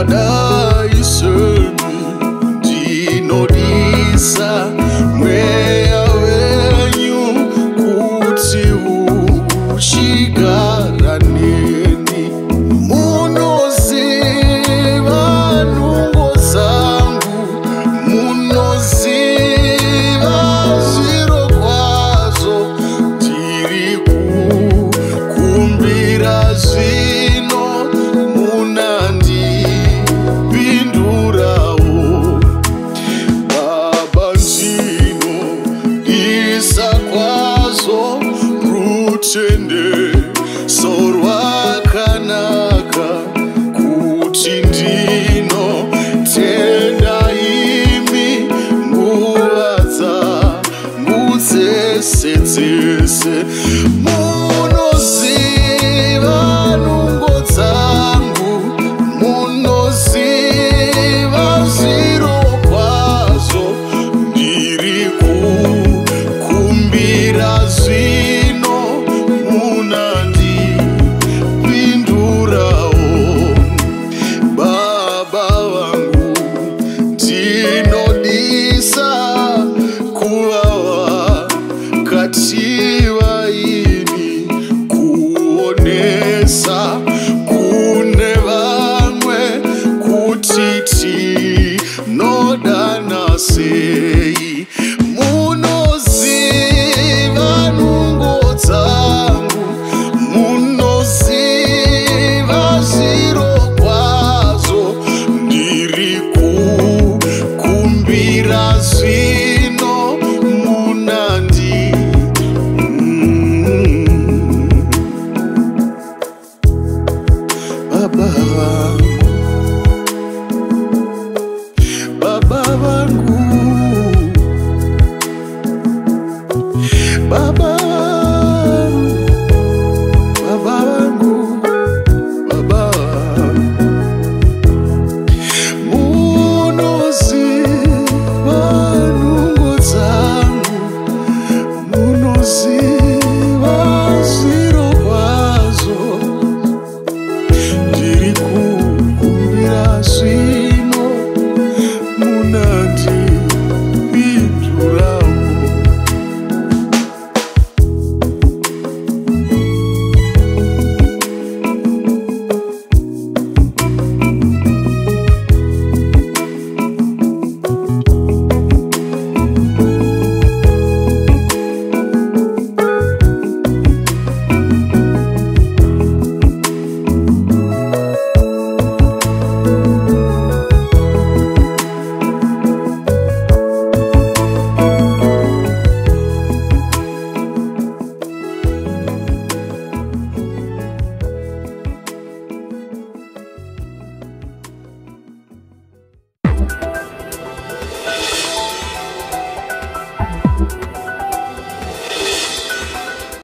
Ndadaisemi ndinodisa mweya wenyu kuti uchigara neni. Munoziva nungo dzangu, munoziva zviro kwazvo. Ndiri kukumbira zvino munandipindurawo. Baba ndinodisa kwazvo rutendeso rwakanaka kuti ndinotenda imi nguva dzangu dzese dzese. Munoziva nungo dzangu, munoziva zviro kwazvo. Ndiri kukumbira zvino munandipindurawo. Baba vangu ndinodisa kuvawa kativaini kuonesa kune vamwe kuti tinodana sei. Munoziva nungo dzangu, munoziva zviro kwazvo. Ndiri kukumbira zvino munandi Baba vangu, Baba vangu, Baba vangu, Baba munoziva nungo dzangu, munoziva zviro kwazvo. Ndiri kukumbira zvino munandipindurawo.